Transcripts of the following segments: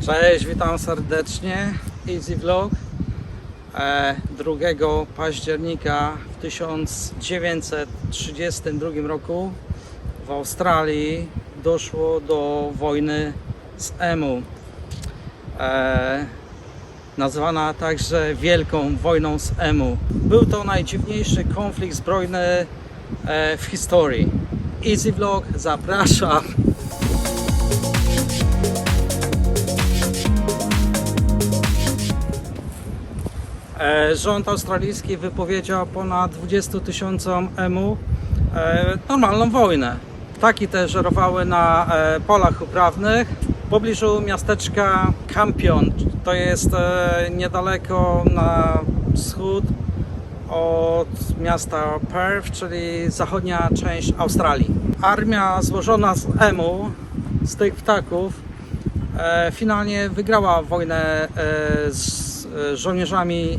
Cześć, witam serdecznie. Easy Vlog. 2 października w 1932 roku w Australii doszło do wojny z Emu. Nazywana także Wielką Wojną z Emu. Był to najdziwniejszy konflikt zbrojny w historii. Easy Vlog, zapraszam. Rząd australijski wypowiedział ponad 20 000 emu normalną wojnę. Ptaki te żerowały na polach uprawnych w pobliżu miasteczka Campion. To jest niedaleko na wschód od miasta Perth, czyli zachodnia część Australii. Armia złożona z emu, z tych ptaków, finalnie wygrała wojnę z żołnierzami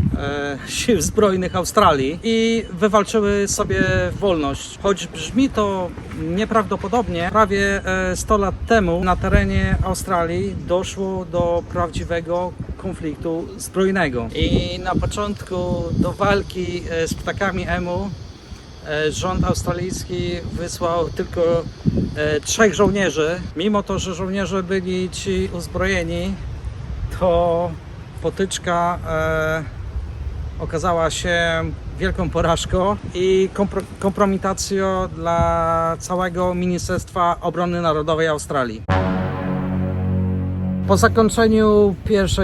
sił zbrojnych Australii i wywalczyły sobie wolność. Choć brzmi to nieprawdopodobnie, prawie 100 lat temu na terenie Australii doszło do prawdziwego konfliktu zbrojnego. I na początku do walki z ptakami emu rząd australijski wysłał tylko 3 żołnierzy. Mimo to, że żołnierze byli ci uzbrojeni, to potyczka okazała się wielką porażką i kompromitacją dla całego Ministerstwa Obrony Narodowej Australii. Po zakończeniu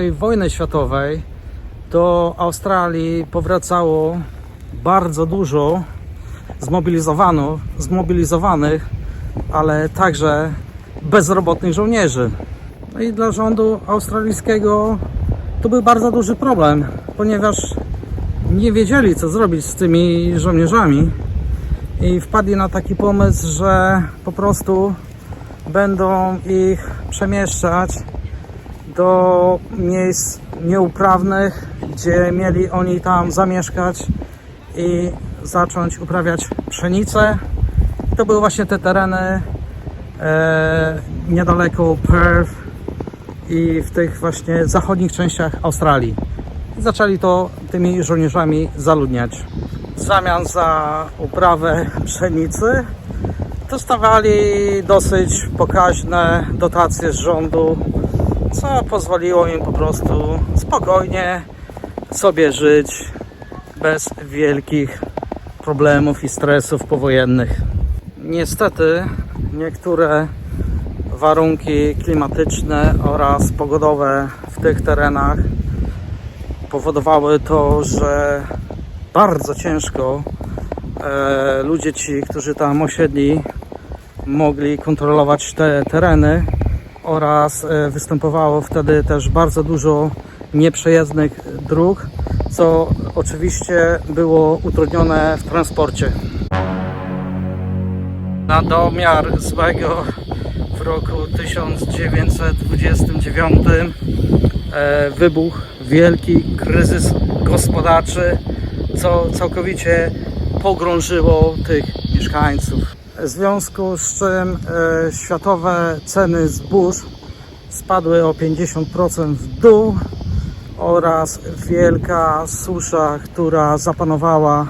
I wojny światowej do Australii powracało bardzo dużo zmobilizowanych, ale także bezrobotnych żołnierzy. No i dla rządu australijskiego to był bardzo duży problem, ponieważ nie wiedzieli, co zrobić z tymi żołnierzami i wpadli na taki pomysł, że po prostu będą ich przemieszczać do miejsc nieuprawnych, gdzie mieli oni tam zamieszkać i zacząć uprawiać pszenicę. To były właśnie te tereny niedaleko Perth i w tych właśnie zachodnich częściach Australii. Zaczęli to tymi żołnierzami zaludniać. W zamian za uprawę pszenicy dostawali dosyć pokaźne dotacje z rządu, co pozwoliło im po prostu spokojnie sobie żyć bez wielkich problemów i stresów powojennych. Niestety niektóre warunki klimatyczne oraz pogodowe w tych terenach powodowały to, że bardzo ciężko ludzie ci, którzy tam osiedli, mogli kontrolować te tereny oraz występowało wtedy też bardzo dużo nieprzejezdnych dróg, co oczywiście było utrudnione w transporcie. Na domiar złego w roku 1929 wybuchł wielki kryzys gospodarczy, co całkowicie pogrążyło tych mieszkańców. W związku z czym światowe ceny zbóż spadły o 50% w dół oraz wielka susza, która zapanowała,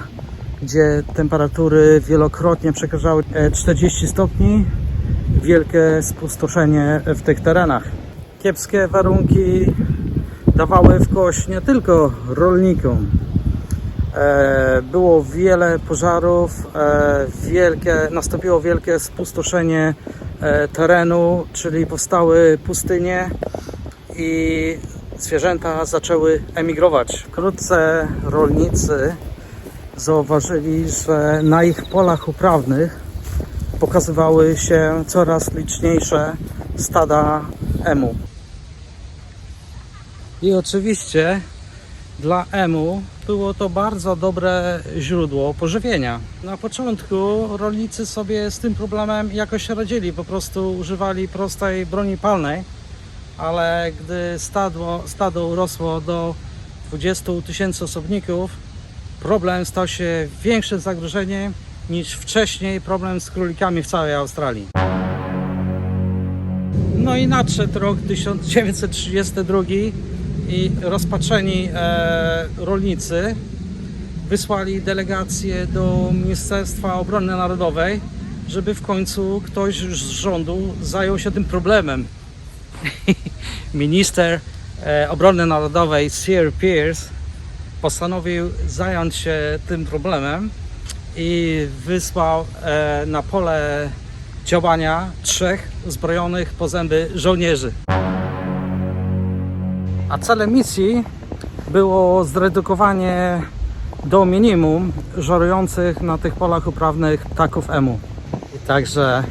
gdzie temperatury wielokrotnie przekraczały 40 stopni, wielkie spustoszenie w tych terenach. Kiepskie warunki dawały w kość nie tylko rolnikom. Było wiele pożarów, nastąpiło wielkie spustoszenie terenu, czyli powstały pustynie i zwierzęta zaczęły emigrować. Wkrótce rolnicy zauważyli, że na ich polach uprawnych pokazywały się coraz liczniejsze stada emu. I oczywiście dla emu było to bardzo dobre źródło pożywienia. Na początku rolnicy sobie z tym problemem jakoś radzili, po prostu używali prostej broni palnej, ale gdy stado urosło do 20 000 osobników, problem stał się większym zagrożeniem niż wcześniej problem z królikami w całej Australii. No i nadszedł rok 1932 i rozpaczeni rolnicy wysłali delegację do Ministerstwa Obrony Narodowej, żeby w końcu ktoś z rządu zajął się tym problemem. Minister Obrony Narodowej Sir Pierce postanowił zająć się tym problemem i wysłał na pole działania 3 uzbrojonych po zęby żołnierzy. A celem misji było zredukowanie do minimum żerujących na tych polach uprawnych ptaków emu. I także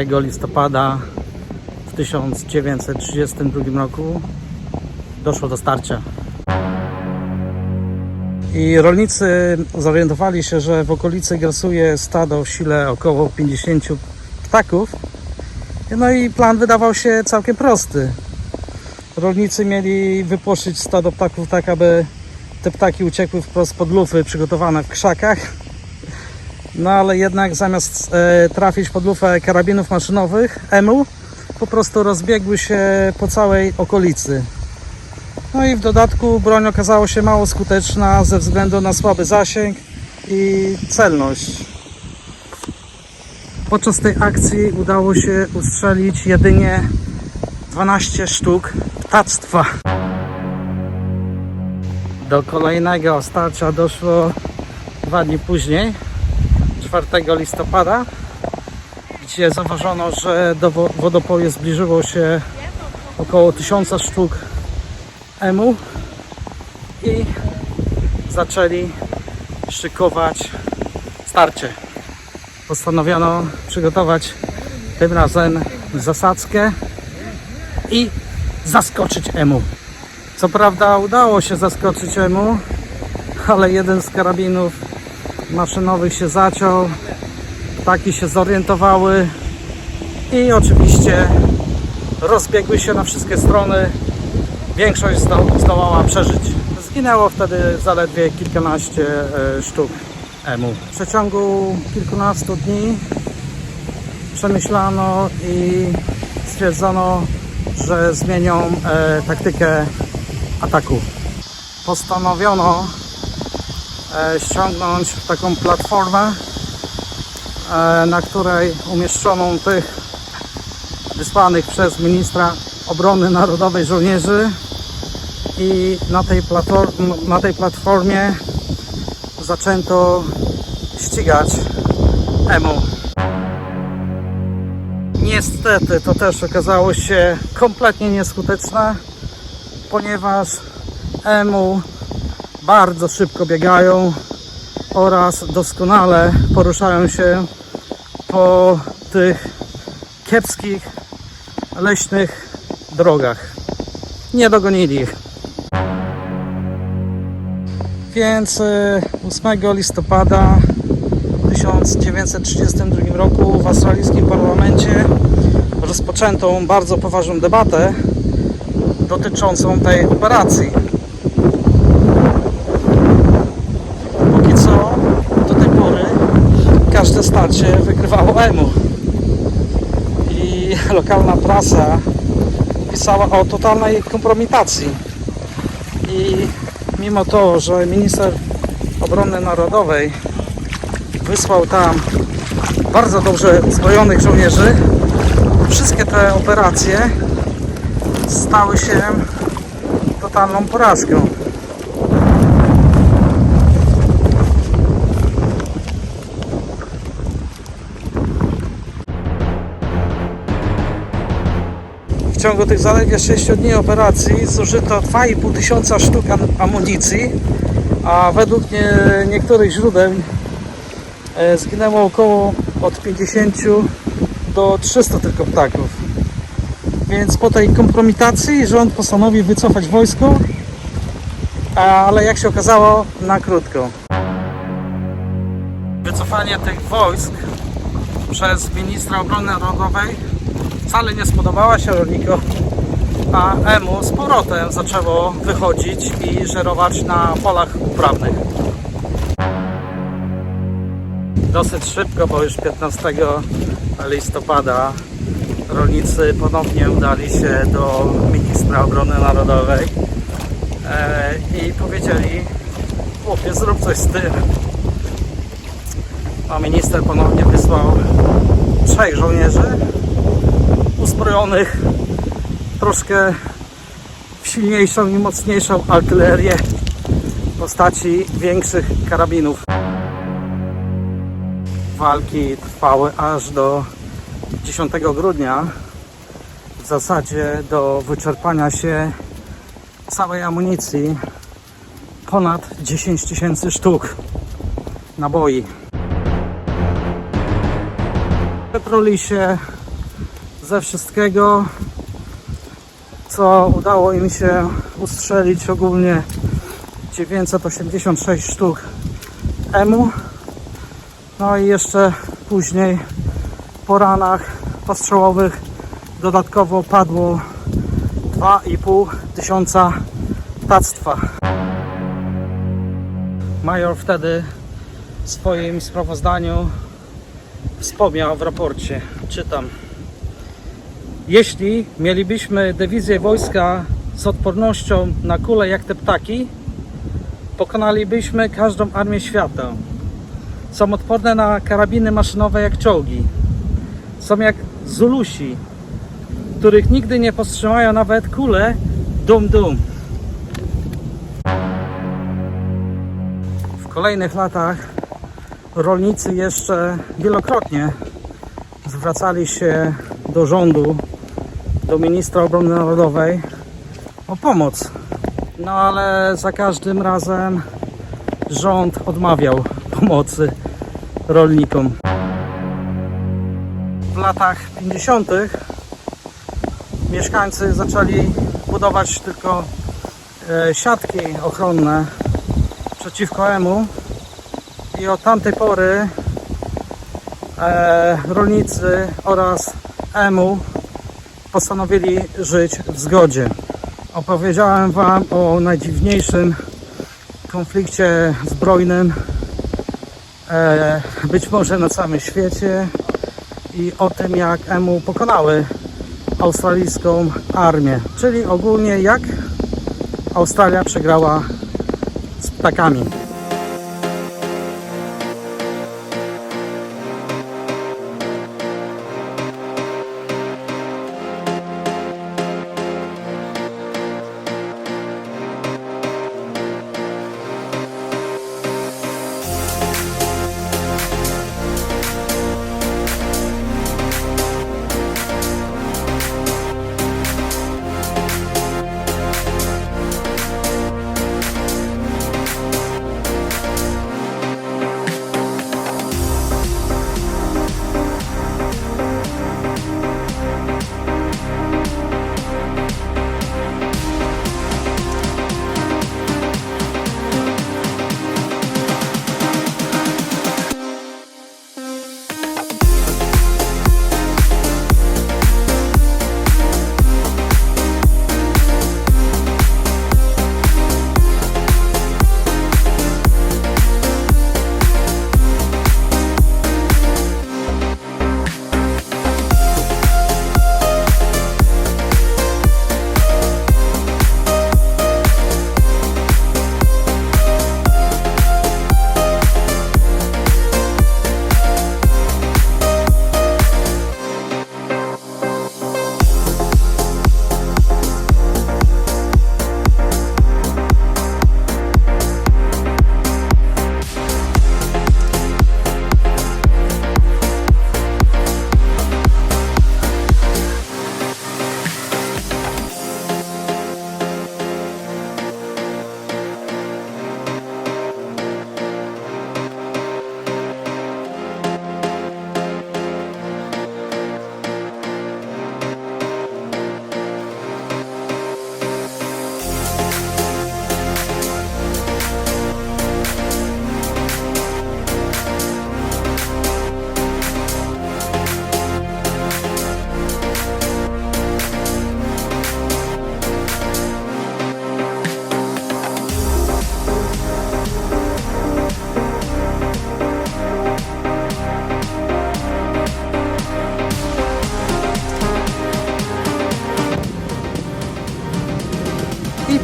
2 listopada w 1932 roku doszło do starcia. I rolnicy zorientowali się, że w okolicy grasuje stado w sile około 50 ptaków. No i plan wydawał się całkiem prosty. Rolnicy mieli wypłoszyć stado ptaków tak, aby te ptaki uciekły wprost pod lufy przygotowane w krzakach. No ale jednak zamiast trafić pod lufę karabinów maszynowych EMU, po prostu rozbiegły się po całej okolicy. No i w dodatku broń okazała się mało skuteczna ze względu na słaby zasięg i celność. Podczas tej akcji udało się ustrzelić jedynie 12 sztuk ptactwa. Do kolejnego starcia doszło 2 dni później, 4 listopada, gdzie zauważono, że do wodopoju zbliżyło się około 1000 sztuk emu i zaczęli szykować starcie. Postanowiono przygotować tym razem zasadzkę i zaskoczyć emu. Co prawda udało się zaskoczyć emu, ale jeden z karabinów maszynowych się zaciął, ptaki się zorientowały i oczywiście rozbiegły się na wszystkie strony. Większość zdołała przeżyć. Zginęło wtedy zaledwie kilkanaście sztuk emu. W przeciągu kilkunastu dni przemyślano i stwierdzono, że zmienią taktykę ataku. Postanowiono ściągnąć taką platformę, na której umieszczono tych wysłanych przez ministra Obrony Narodowej żołnierzy i na tej platformie zaczęto ścigać emu. Niestety to też okazało się kompletnie nieskuteczne, ponieważ emu bardzo szybko biegają oraz doskonale poruszają się po tych kiepskich leśnych drogach. Nie dogonili ich. Więc 8 listopada 1932 roku w australijskim parlamencie rozpoczęto bardzo poważną debatę dotyczącą tej operacji. Póki co, do tej pory każde starcie wygrywało emu. I lokalna prasa pisała o totalnej kompromitacji. I mimo to, że minister Obrony Narodowej wysłał tam bardzo dobrze uzbrojonych żołnierzy, wszystkie te operacje stały się totalną porażką. W ciągu tych zaledwie 6 dni operacji zużyto 2500 sztuk amunicji, a według niektórych źródeł zginęło około od 50 do 300 tylko ptaków. Więc po tej kompromitacji rząd postanowił wycofać wojsko, ale jak się okazało, na krótko. Wycofanie tych wojsk przez ministra obrony narodowej wcale nie spodobała się rolnikom, a emu z powrotem zaczęło wychodzić i żerować na polach uprawnych. Dosyć szybko, bo już 15 listopada rolnicy ponownie udali się do ministra obrony narodowej i powiedzieli: chłopie, zrób coś z tym. A minister ponownie wysłał 3 żołnierzy uzbrojonych troszkę w silniejszą i mocniejszą artylerię w postaci większych karabinów. Walki trwały aż do 10 grudnia, w zasadzie do wyczerpania się całej amunicji, ponad 10 000 sztuk naboi. Wypruli się ze wszystkiego, co udało im się ustrzelić, ogólnie 986 sztuk EMU. No i jeszcze później po ranach postrzałowych dodatkowo padło 2500 ptactwa. Major wtedy w swoim sprawozdaniu wspomniał w raporcie, czytam: jeśli mielibyśmy dywizję wojska z odpornością na kule jak te ptaki, pokonalibyśmy każdą armię świata. Są odporne na karabiny maszynowe jak czołgi. Są jak Zulusi, których nigdy nie powstrzymają nawet kule dum dum. W kolejnych latach rolnicy jeszcze wielokrotnie zwracali się do rządu, do ministra obrony narodowej o pomoc. No ale za każdym razem rząd odmawiał pomocy rolnikom. W latach 50. mieszkańcy zaczęli budować tylko siatki ochronne przeciwko EMU i od tamtej pory rolnicy oraz EMU postanowili żyć w zgodzie. Opowiedziałem Wam o najdziwniejszym konflikcie zbrojnym, być może na całym świecie, i o tym, jak EMU pokonały australijską armię, czyli ogólnie jak Australia przegrała z ptakami.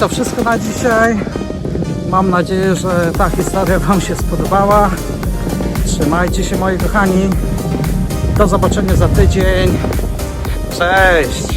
to wszystko na dzisiaj. Mam nadzieję, że ta historia Wam się spodobała. Trzymajcie się, moi kochani. Do zobaczenia za tydzień. Cześć!